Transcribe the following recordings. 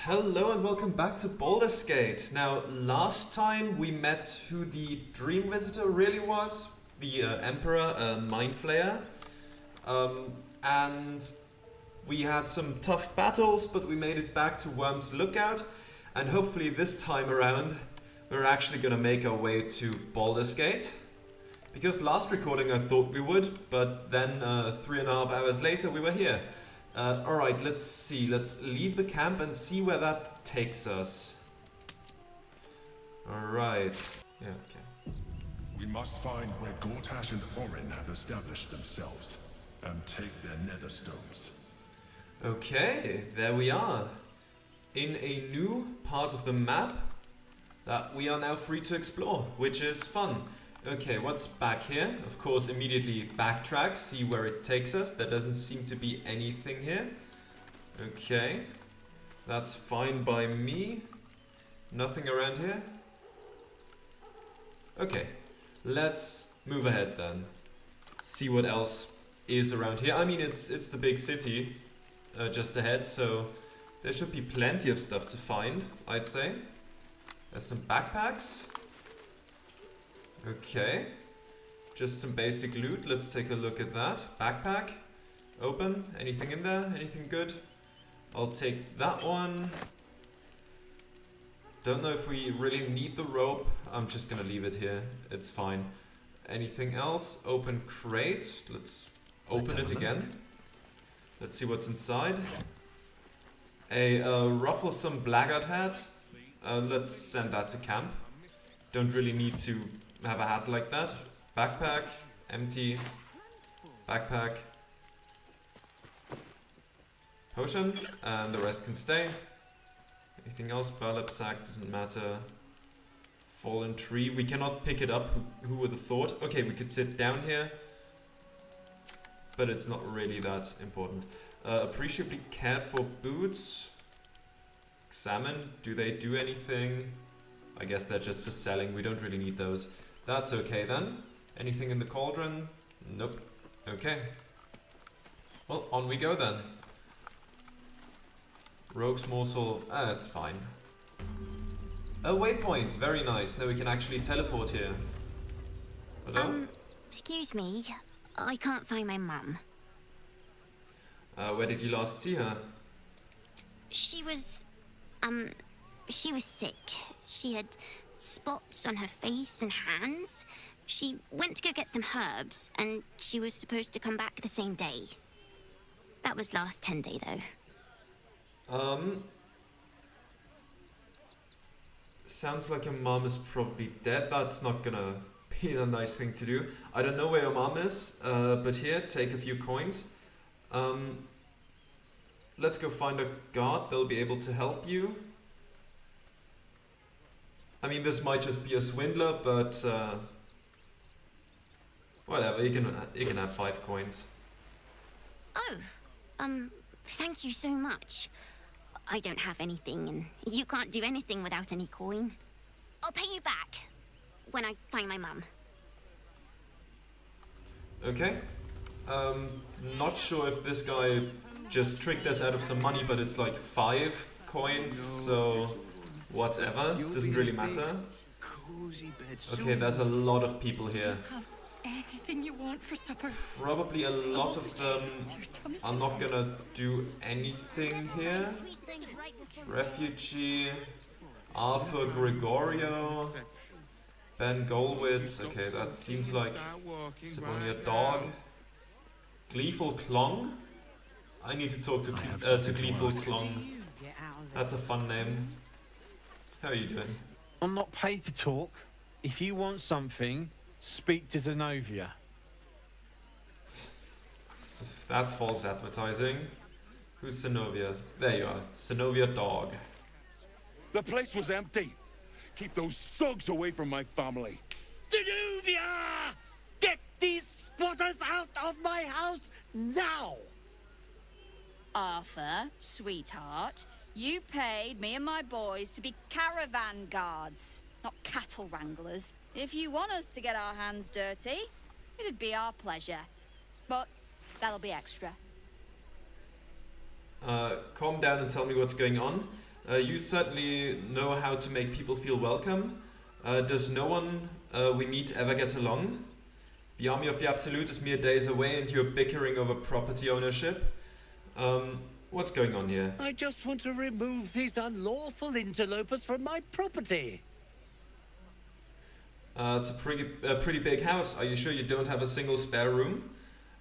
Hello and welcome back to Baldur's Gate. Now, last time we met who the Dream Visitor really was, the Emperor, Mind Flayer, and we had some tough battles, but we made it back to Worm's Lookout, and hopefully this time around we're actually gonna make our way to Baldur's Gate. Because last recording I thought we would, but then 3.5 hours later we were here. Alright, let's see. Let's leave the camp and see where that takes us. Alright. Yeah, okay. We must find where Gortash and Orin have established themselves and take their nether stones. Okay, there we are. In a new part of the map that we are now free to explore, which is fun. Okay, what's back here? Of course, immediately backtrack, see where it takes us. There doesn't seem to be anything here. Okay, that's fine by me. Nothing around here. Okay, let's move ahead then. See what else is around here. I mean, it's the big city just ahead, so there should be plenty of stuff to find, I'd say. There's some backpacks. Okay, just some basic loot. Let's take a look at that. Backpack, open. Anything in there? Anything good? I'll take that one. Don't know if we really need the rope. I'm just gonna leave it here. It's fine. Anything else? Open crate. Let's open it again. Let's see what's inside. A rufflesome blackguard hat. Let's send that to camp. Don't really need to have a hat like that. Backpack, empty. Backpack. Potion, and the rest can stay. Anything else? Burlap sack, doesn't matter. Fallen tree, we cannot pick it up. Who would have thought? Okay, we could sit down here. But it's not really that important. Appreciably cared for boots. Examine, do they do anything? I guess they're just for selling, we don't really need those. That's okay then. Anything in the cauldron? Nope. Okay. Well, on we go then. Rogue's morsel, that's fine. A waypoint, very nice. Now we can actually teleport here. Hello? Excuse me. I can't find my mum. Where did you last see her? She was sick. She had spots on her face and hands. She went to go get some herbs, and she was supposed to come back the same day. That was last 10 day, though. Sounds like your mom is probably dead. That's not gonna be a nice thing to do. I don't know where your mom is, but here, take a few coins. Let's go find a guard. They'll be able to help you. I mean, this might just be a swindler, but whatever. You can have 5 coins. Oh, thank you so much. I don't have anything, and you can't do anything without any coin. I'll pay you back when I find my mum. Okay. Not sure if this guy just tricked us out of some money, but it's like 5 coins, so whatever, doesn't really matter. Okay, there's a lot of people here. Anything you want for supper. Probably a lot of them are not gonna do anything here. Refugee, Arthur Gregorio, Ben Golwitz. Okay, that seems like Sibonia Dog. Gleeful Clong. I need to talk to Gleeful Clong. That's a fun name. How are you doing? I'm not paid to talk. If you want something, speak to Zenobia. That's false advertising. Who's Zenobia? There you are. Zenobia Dog. The place was empty. Keep those thugs away from my family. Danuvia! Get these squatters out of my house now! Arthur, sweetheart, you paid me and my boys to be caravan guards, not cattle wranglers. If you want us to get our hands dirty, it'd be our pleasure. But that'll be extra. Calm down and tell me what's going on. You certainly know how to make people feel welcome. Does no one we meet ever get along? The army of the Absolute is mere days away and you're bickering over property ownership. What's going on here? I just want to remove these unlawful interlopers from my property. It's a pretty big house. Are you sure you don't have a single spare room?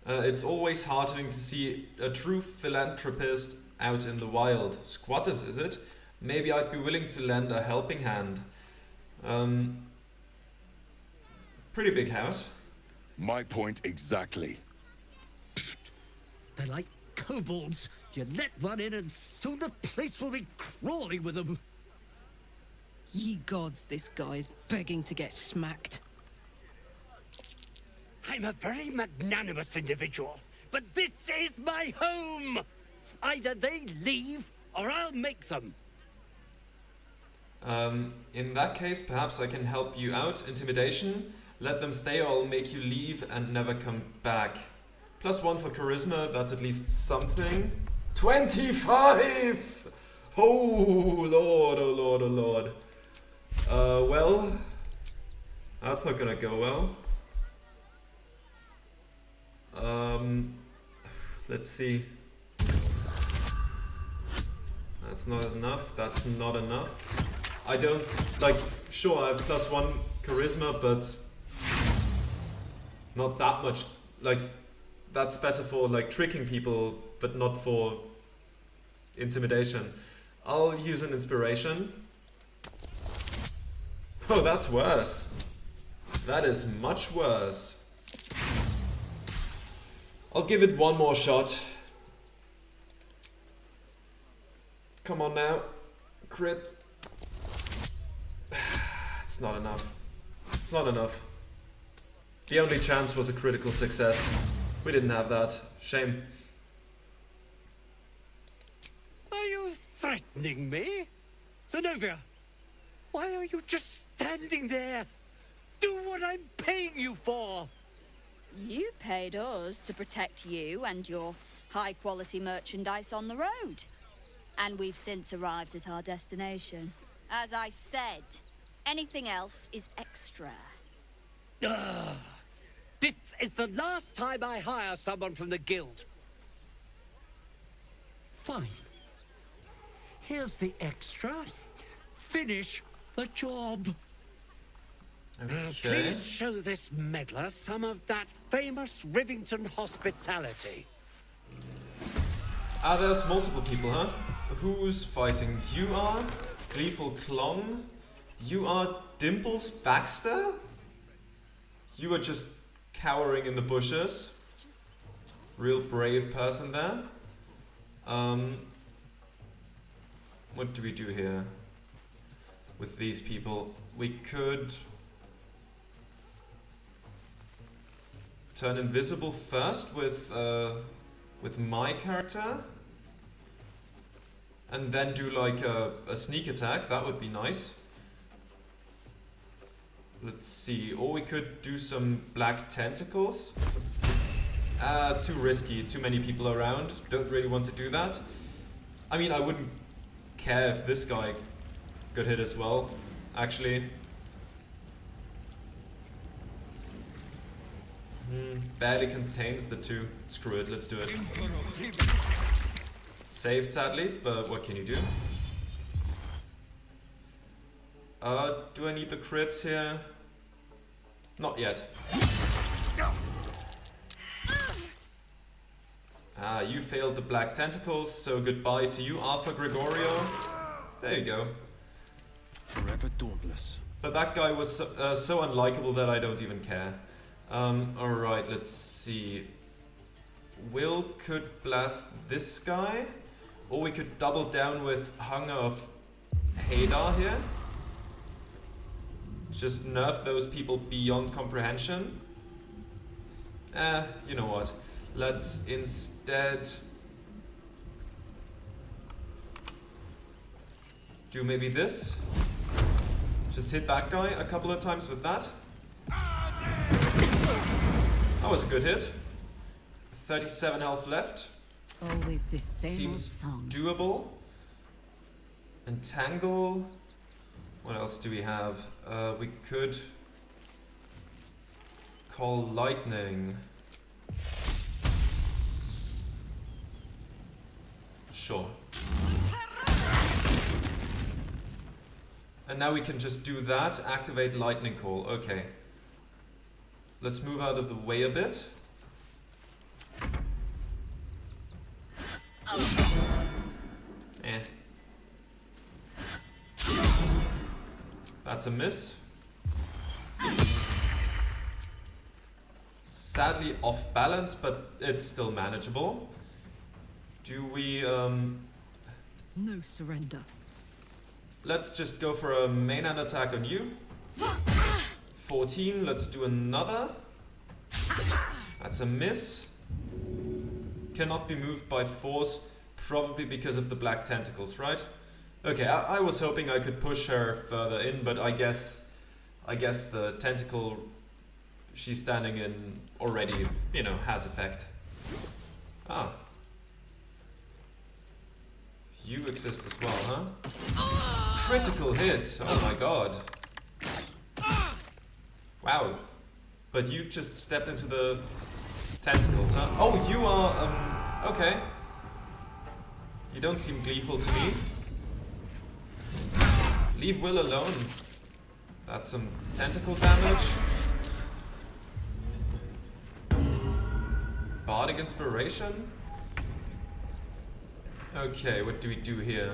It's always heartening to see a true philanthropist out in the wild. Squatters, is it? Maybe I'd be willing to lend a helping hand. Pretty big house. My point exactly. They're like kobolds. You let one in and soon the place will be crawling with them. Ye gods, this guy's begging to get smacked. I'm a very magnanimous individual, but this is my home! Either they leave, or I'll make them. In that case, perhaps I can help you out. Intimidation. Let them stay or I'll make you leave and never come back. +1 for charisma, that's at least something. 25! Oh lord, oh lord, oh lord. Well, that's not gonna go well. Let's see. That's not enough, that's not enough. I don't, like, sure I have +1 charisma, but not that much. Like, that's better for, like, tricking people, but not for intimidation. I'll use an inspiration. Oh, that's worse. That is much worse. I'll give it one more shot. Come on now. Crit. It's not enough. It's not enough. The only chance was a critical success. We didn't have that. Shame. Are you threatening me? Zenobia, why are you just standing there? Do what I'm paying you for! You paid us to protect you and your high-quality merchandise on the road. And we've since arrived at our destination. As I said, anything else is extra. Ugh. This is the last time I hire someone from the guild. Fine. Here's the extra. Finish the job. Okay. Please show this meddler some of that famous Rivington hospitality. Ah, there's multiple people, huh? Who's fighting? You are Gleeful Clong. You are Dimples Baxter. You are just cowering in the bushes. Real brave person there. What do we do here with these people? We could turn invisible first with my character, and then do like a sneak attack. That would be nice. Let's see, or we could do some black tentacles. Too risky, too many people around. Don't really want to do that. I mean, I wouldn't care if this guy got hit as well, actually. Barely contains the two. Screw it, let's do it. Saved, sadly, but what can you do? Do I need the crits here? Not yet. Ah, you failed the black tentacles, so goodbye to you, Alpha Gregorio. There you go. Forever dauntless. But that guy was so unlikable that I don't even care. Alright, let's see. Will could blast this guy, or we could double down with Hunger of Hadar here. Just nerf those people beyond comprehension. You know what? Let's instead do maybe this. Just hit that guy a couple of times with that. That was a good hit. 37 health left. Always the same Seems old song. doable. Entangle. What else do we have? We could call lightning. Sure. And now we can just do that, activate lightning call. Okay. Let's move out of the way a bit. Eh. That's a miss. Sadly off balance, but it's still manageable. Do we, No surrender. let's just go for a main hand attack on you. 14, let's do another. That's a miss. Cannot be moved by force, probably because of the black tentacles, right? Okay, I was hoping I could push her further in, but I guess the tentacle she's standing in already, you know, has effect. Ah. You exist as well, huh? Critical hit! Oh my god. Wow. But you just stepped into the tentacles, huh? Oh, you are, okay. You don't seem gleeful to me. Leave Will alone. That's some tentacle damage. Bardic Inspiration? Okay, what do we do here?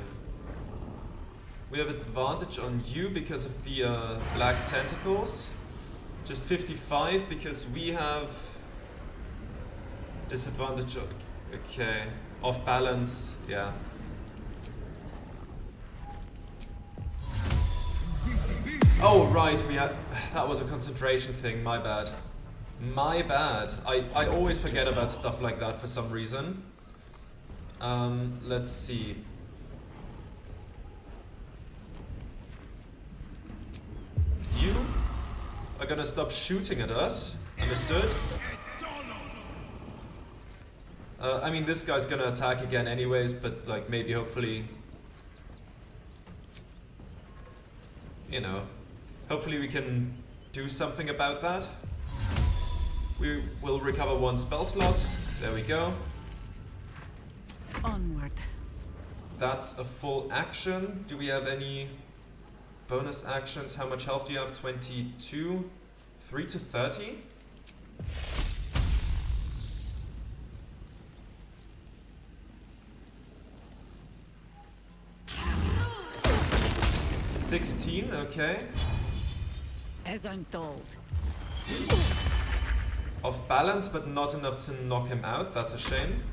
We have advantage on you because of the black tentacles. Just 55 because we have disadvantage. Okay, off balance, yeah. Oh right, we had, that was a concentration thing, my bad. My bad. I always forget about stuff like that for some reason. Let's see. You are gonna stop shooting at us. Understood? I mean, this guy's gonna attack again anyways, but like maybe hopefully, you know, hopefully we can do something about that. We will recover one spell slot. There we go. Onward. That's a full action. Do we have any bonus actions? How much health do you have? 22. 3 to 30. $16, okay. As I'm told. Off balance, but not enough to knock him out. That's a shame.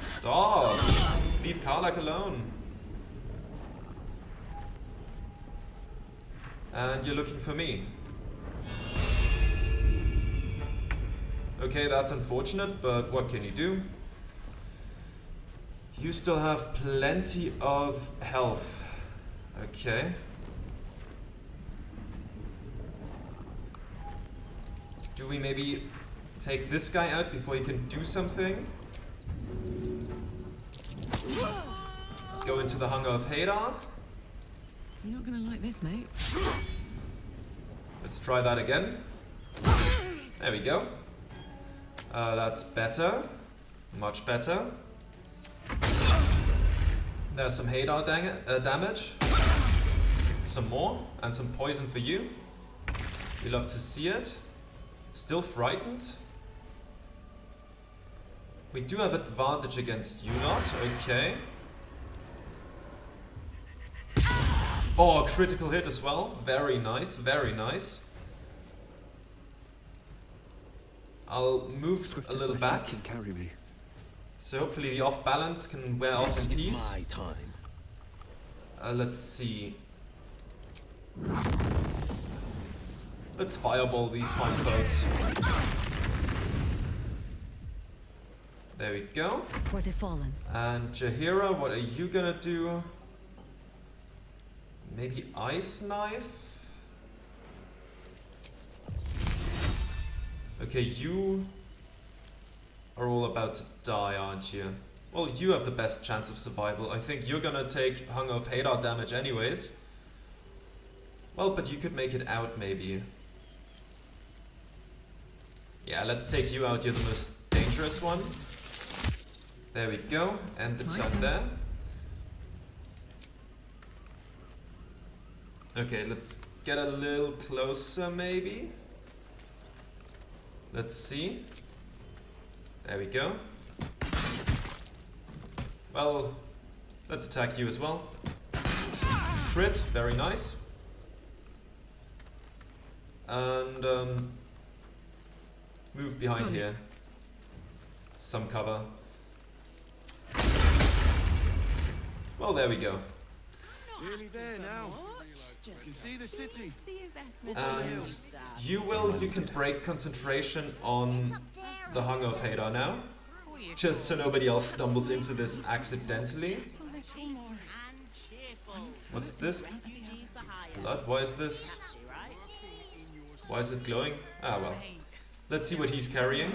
Stop! Leave Karlak alone. And you're looking for me. Okay, that's unfortunate, but what can you do? You still have plenty of health. Okay. Do we maybe take this guy out before he can do something? Go into the Hunger of Hadar. You're not gonna like this, mate. Let's try that again. There we go. That's better. Much better. There's some Hadar damage. Some more. And some poison for you. We love to see it. Still frightened. We do have advantage against you lot. Okay. Oh, critical hit as well. Very nice, very nice. I'll move a little back. Can carry me. So hopefully the off balance can wear off in It's peace. my time. Let's see. Let's fireball these fine folks. There we go. For the fallen. And Jaheira, what are you gonna do? Maybe Ice Knife? Okay, you are all about to die, aren't you? Well, you have the best chance of survival. I think you're gonna take Hunger of Hadar damage anyways. Well, but you could make it out maybe. Yeah, let's take you out. You're the most dangerous one. There we go. End the turn there. Okay, let's get a little closer maybe. Let's see. There we go. Well, let's attack you as well. Crit, very nice. And move behind here. Some cover. Well, there we go. Nearly there now. You can see the city. And you can break concentration on the Hunger of Hadar now. Just so nobody else stumbles into this accidentally. What's this? Blood? Why is this? Why is it glowing? Ah, well. Let's see what he's carrying.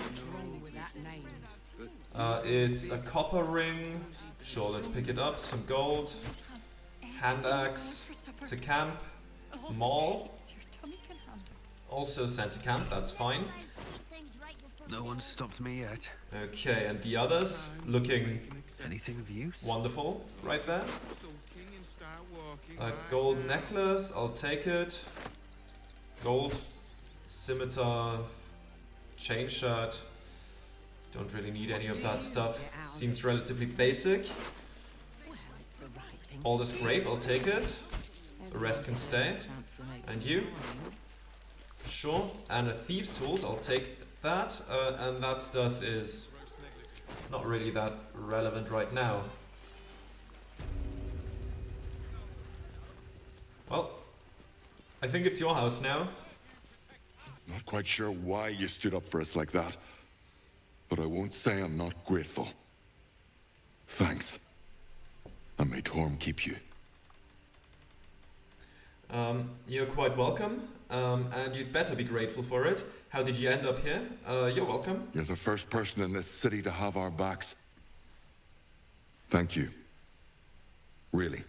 It's a copper ring. Sure, let's pick it up. Some gold. Hand axe. To camp. Maul. Also sent to camp, that's fine. No one stopped me yet. Okay, and the others looking Anything of use? wonderful right there. A gold necklace, I'll take it. Gold scimitar, chain shirt. Don't really need any of that stuff. Seems relatively basic. Baldur's grape, I'll take it. The rest can stay. And you? Sure. And a thieves tools, I'll take that. And that stuff is not really that relevant right now. Well, I think it's your house now. Not quite sure why you stood up for us like that, but I won't say I'm not grateful. Thanks. And may Torm keep you. You're quite welcome, and you'd better be grateful for it. How did you end up here? You're welcome. You're the first person in this city to have our backs. Thank you. Really.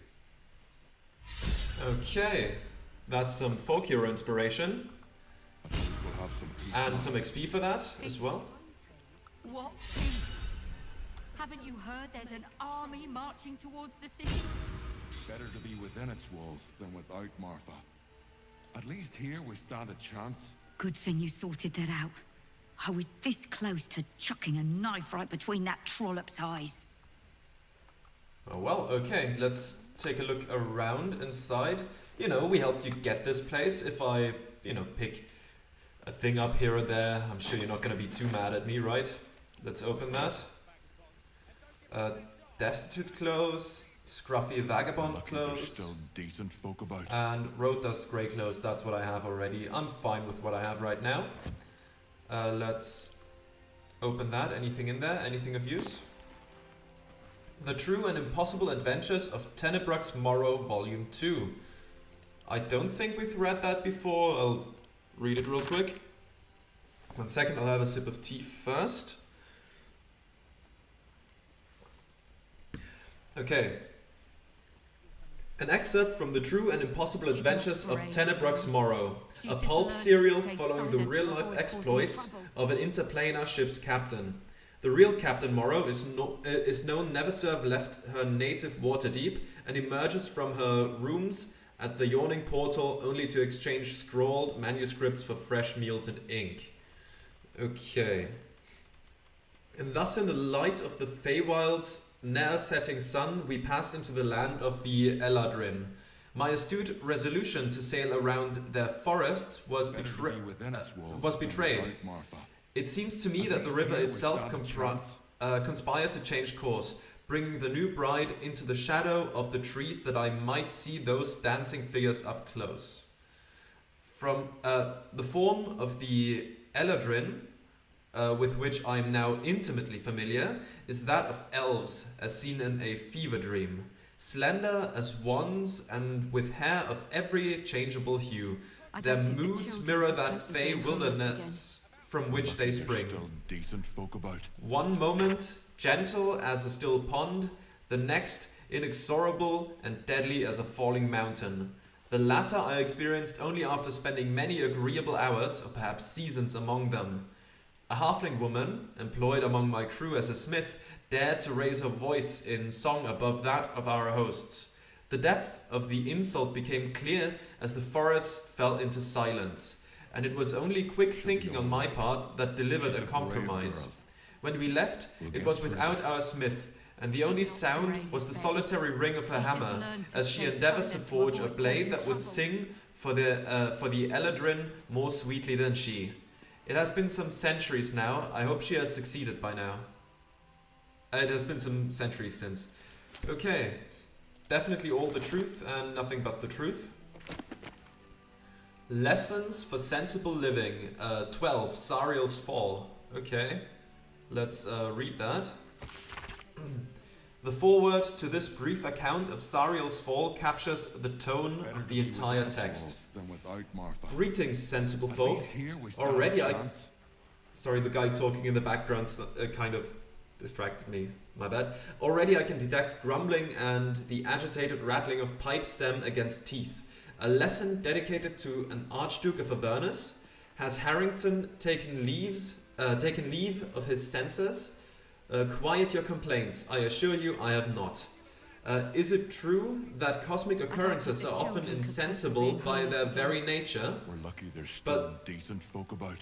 Okay, that's some folk hero inspiration. We'll have some peace And now. some XP for that as well. What peace? Haven't you heard there's an army marching towards the city? Better to be within its walls than without, Martha. At least here we stand a chance. Good thing you sorted that out. I was this close to chucking a knife right between that trollop's eyes. Oh, well, okay, let's take a look around inside. You know, we helped you get this place. If I, pick a thing up here or there, I'm sure you're not going to be too mad at me, right? Let's open that. Destitute clothes, scruffy vagabond There's clothes, still decent folk about. and road dust grey clothes. That's what I have already. I'm fine with what I have right now. Let's open that. Anything in there? Anything of use? The True and Impossible Adventures of Tenebrux Morrow, Volume 2. I don't think we've read that before. I'll read it real quick. 1 second, I'll have a sip of tea first. Okay. An excerpt from The True and Impossible Adventures of Tenebrux Morrow, a pulp serial following the real-life exploits of an interplanar ship's captain. The real Captain Morrow is known never to have left her native Waterdeep and emerges from her rooms at the yawning portal only to exchange scrawled manuscripts for fresh meals and ink. Okay. And thus in the light of the Feywild's ne'er-setting sun, we passed into the land of the Eladrin. My astute resolution to sail around their forests was betrayed. Martha. It seems to me that the river itself conspired to change course, bringing the new bride into the shadow of the trees that I might see those dancing figures up close. From the form of the Eladrin, with which I am now intimately familiar, is that of elves, as seen in a fever dream. Slender as wands and with hair of every changeable hue, their moods mirror that fey from which they spring. Still decent folk about. One moment, gentle as a still pond, the next, inexorable and deadly as a falling mountain. The latter I experienced only after spending many agreeable hours, or perhaps seasons, among them. A halfling woman, employed among my crew as a smith, dared to raise her voice in song above that of our hosts. The depth of the insult became clear as the forest fell into silence, and it was only quick thinking on my part that delivered a compromise. When we left, it was without our smith, and the only sound was the solitary ring of her hammer, as she endeavored to forge a blade that would sing for the Eladrin more sweetly than she. It has been some centuries now. I hope she has succeeded by now. It has been some centuries since. Okay. Definitely all the truth and nothing but the truth. Lessons for sensible living. 12. Sariel's Fall. Okay. Let's read that. The foreword to this brief account of Sariel's fall captures the tone of the entire text. Greetings, sensible folk. Already Sorry, the guy talking in the background kind of distracted me. My bad. Already I can detect grumbling and the agitated rattling of pipe stem against teeth. A lesson dedicated to an Archduke of Avernus. Has Harrington taken leave of his senses? Quiet your complaints. I assure you I have not. Is it true that cosmic occurrences are often insensible by their very nature? We're lucky there's still decent folk about.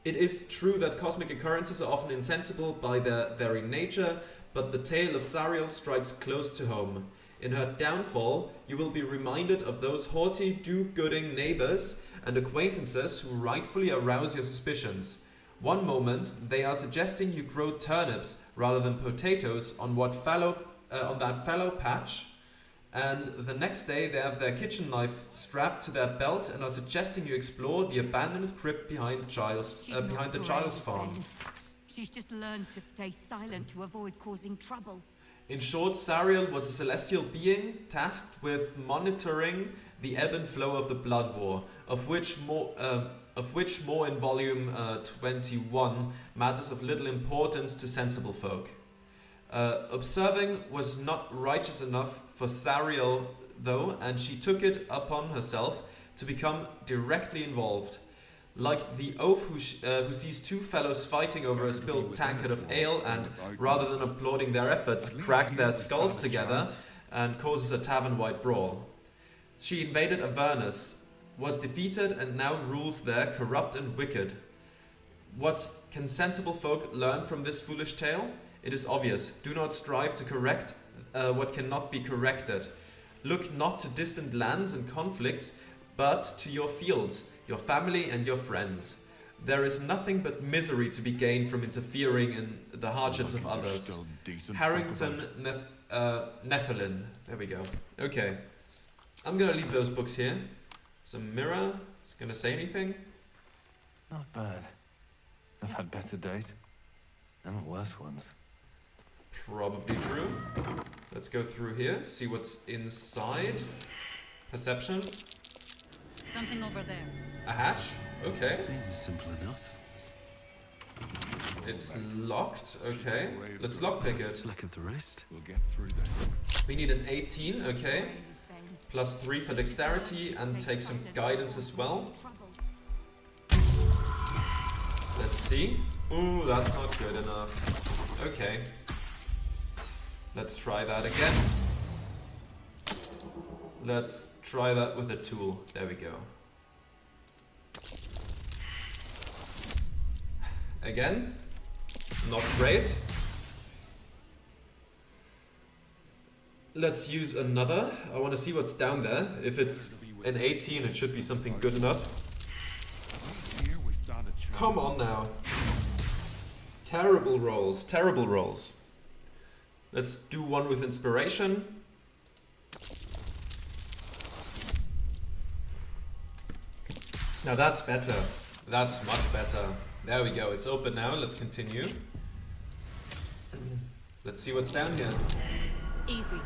It is true that cosmic occurrences are often insensible by their very nature, but the tale of Sariel strikes close to home. In her downfall, you will be reminded of those haughty, do-gooding neighbors and acquaintances who rightfully arouse your suspicions. One moment, they are suggesting you grow turnips rather than potatoes on that fallow patch, and the next day they have their kitchen knife strapped to their belt and are suggesting you explore the abandoned crypt behind the Giles farm. She's just learned to stay silent to avoid causing trouble. In short, Sariel was a celestial being tasked with monitoring the ebb and flow of the Blood War, of which more in volume 21 matters of little importance to sensible folk. Observing was not righteous enough for Sariel, though, and she took it upon herself to become directly involved. Like the oaf who sees two fellows fighting over a spilled tankard of ale and, rather than applauding their efforts, cracks their skulls together and causes a tavern-wide brawl. She invaded Avernus, was defeated, and now rules there, corrupt and wicked. What can sensible folk learn from this foolish tale? It is obvious. Do not strive to correct what cannot be corrected. Look not to distant lands and conflicts, but to your fields, your family and your friends. There is nothing but misery to be gained from interfering in the hardships of others. Harrington Netherlin. There we go. Okay. I'm gonna leave those books here. Some mirror. Is gonna say anything? Not bad. I've had better days. And worse ones. Probably true. Let's go through here, see what's inside. Perception. Something over there. A hatch? Okay. Seems simple enough. It's locked. Okay. Let's lockpick it. Fleck of the wrist. We'll get through this. We need an 18. Okay. +3 for dexterity and take some guidance as well. Let's see. Ooh, that's not good enough. Okay. Let's try that again. Let's try that with a tool. There we go. Again. Not great. Let's use another. I want to see what's down there. If it's an 18, it should be something good enough. Come on now. Terrible rolls. Terrible rolls. Let's do one with inspiration. Now that's better. That's much better. There we go. It's open now. Let's continue. Let's see what's down here. Easy.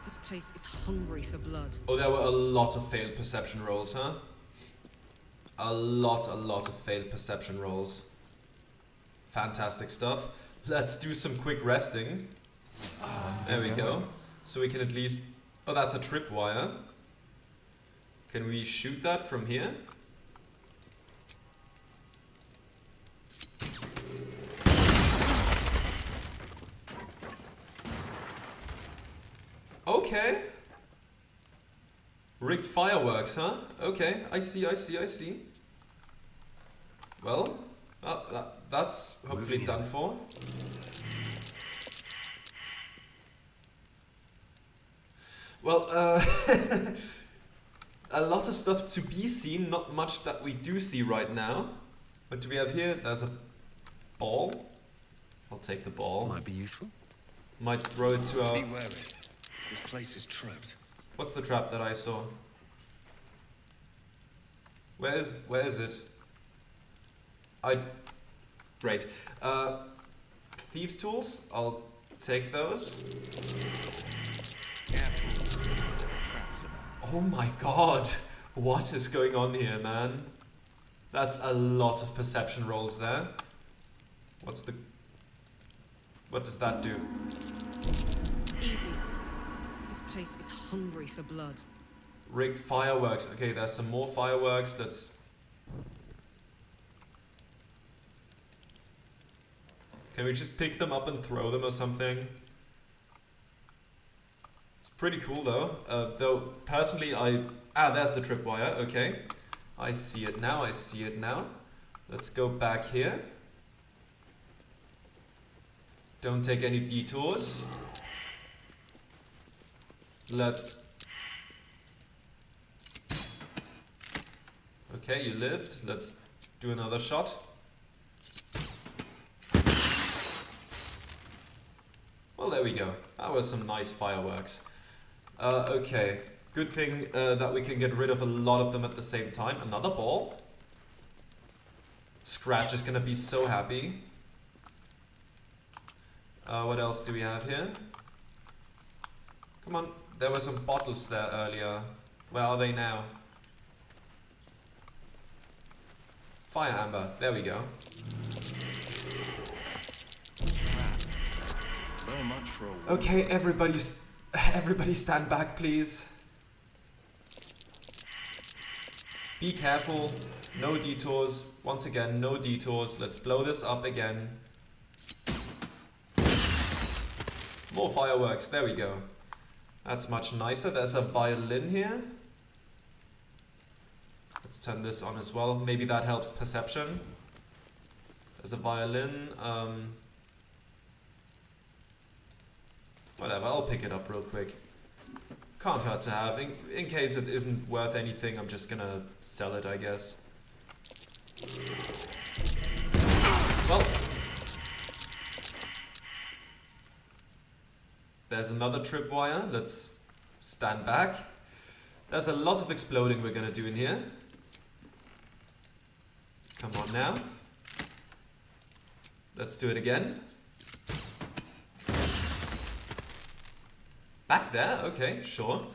This place is hungry for blood. Oh, there were a lot of failed perception rolls, huh? A lot of failed perception rolls. Fantastic stuff. Let's do some quick resting. There we go. So we can at least... Oh, that's a tripwire. Can we shoot that from here? Okay. Rigged fireworks, huh? Okay, I see. Well, that's hopefully done for. Well, a lot of stuff to be seen, not much that we do see right now. What do we have here? There's a ball. I'll take the ball. Might be useful. Might throw it to our... Be wary. This place is trapped. What's the trap that I saw? Where is it? Great. Thieves' tools? I'll take those. Oh my god! What is going on here, man? That's a lot of perception rolls there. What does that do? Easy. This place is hungry for blood. Rigged fireworks. Okay, there's some more fireworks. Let's... Can we just pick them up and throw them or something? It's pretty cool though. Though, personally, there's the tripwire. Okay. I see it now. Let's go back here. Don't take any detours. Let's... Okay, you lived. Let's do another shot. Well, there we go. That was some nice fireworks. Okay, good thing that we can get rid of a lot of them at the same time. Another ball. Scratch is gonna be so happy. What else do we have here? Come on, there were some bottles there earlier. Where are they now? Fire amber, there we go. So much for a Okay, everybody stand back, please. Be careful, no detours. Once again, no detours. Let's blow this up again. More fireworks, there we go. That's much nicer. There's a violin here. Let's turn this on as well. Maybe that helps perception. There's a violin. Whatever, I'll pick it up real quick. Can't hurt to have. In case it isn't worth anything, I'm just gonna sell it, I guess. Well. There's another tripwire. Let's stand back. There's a lot of exploding we're gonna do in here. Come on now. Let's do it again. Back there? Okay, sure.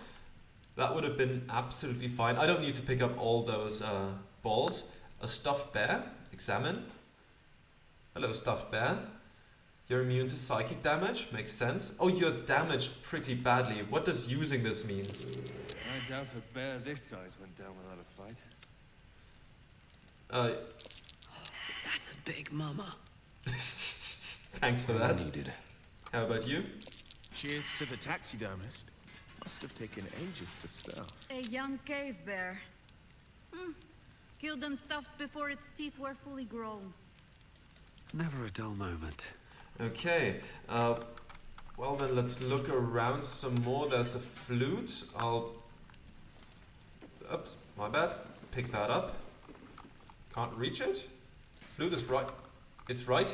That would have been absolutely fine. I don't need to pick up all those balls. A stuffed bear. Examine. Hello, stuffed bear. You're immune to psychic damage? Makes sense. Oh, you're damaged pretty badly. What does using this mean? I doubt a bear this size went down without a fight. That's a big mama. Thanks for that. Needed. How about you? Cheers to the taxidermist. Must have taken ages to stuff. A young cave bear. Killed and stuffed before its teeth were fully grown. Never a dull moment. Okay. Well then, let's look around some more. There's a flute. Oops, my bad. Pick that up. Can't reach it? Flute is right. It's right.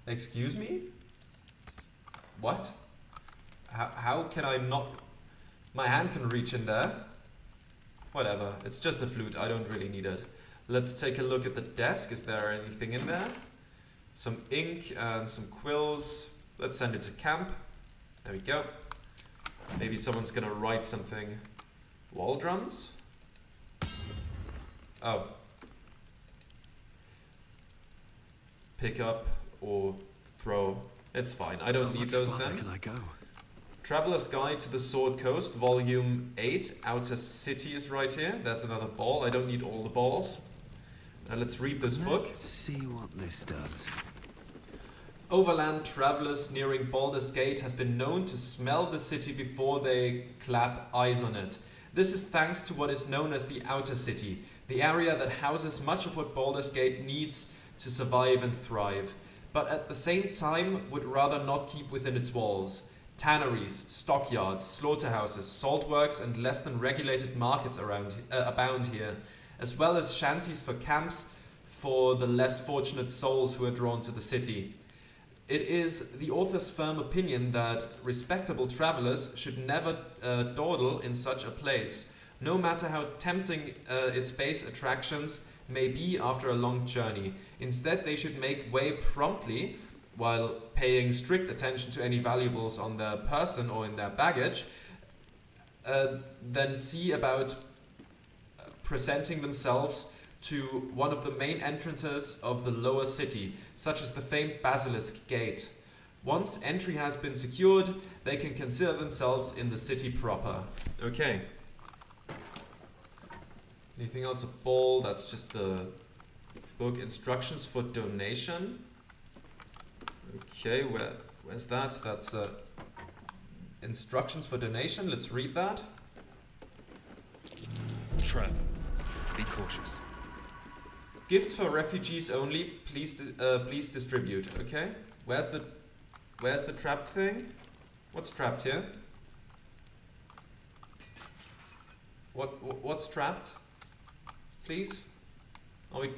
Excuse me? What? How can I not... My hand can reach in there. Whatever, it's just a flute, I don't really need it. Let's take a look at the desk. Is there anything in there? Some ink and some quills. Let's send it to camp. There we go. Maybe someone's gonna write something. Wall drums? Oh. Pick up or throw. It's fine. I don't need those then. Can I go? Traveler's Guide to the Sword Coast, Volume 8. Outer City is right here. There's another ball. I don't need all the balls. Now let's read this book. Let's see what this does. Overland travelers nearing Baldur's Gate have been known to smell the city before they clap eyes on it. This is thanks to what is known as the Outer City, the area that houses much of what Baldur's Gate needs to survive and thrive, but at the same time would rather not keep within its walls. Tanneries, stockyards, slaughterhouses, saltworks and less than regulated markets abound here, as well as shanties for camps for the less fortunate souls who are drawn to the city. It is the author's firm opinion that respectable travelers should never dawdle in such a place, no matter how tempting its base attractions may be after a long journey. Instead, they should make way promptly, while paying strict attention to any valuables on their person or in their baggage, then see about presenting themselves to one of the main entrances of the lower city, such as the famed Basilisk Gate. Once entry has been secured, they can consider themselves in the city proper. Okay. Anything else? A ball? That's just the book. Instructions for donation. Okay, where's that? That's instructions for donation. Let's read that. Trap. Be cautious. Gifts for refugees only. Please distribute. Okay. Where's the trapped thing? What's trapped here? What's trapped? Please. Are we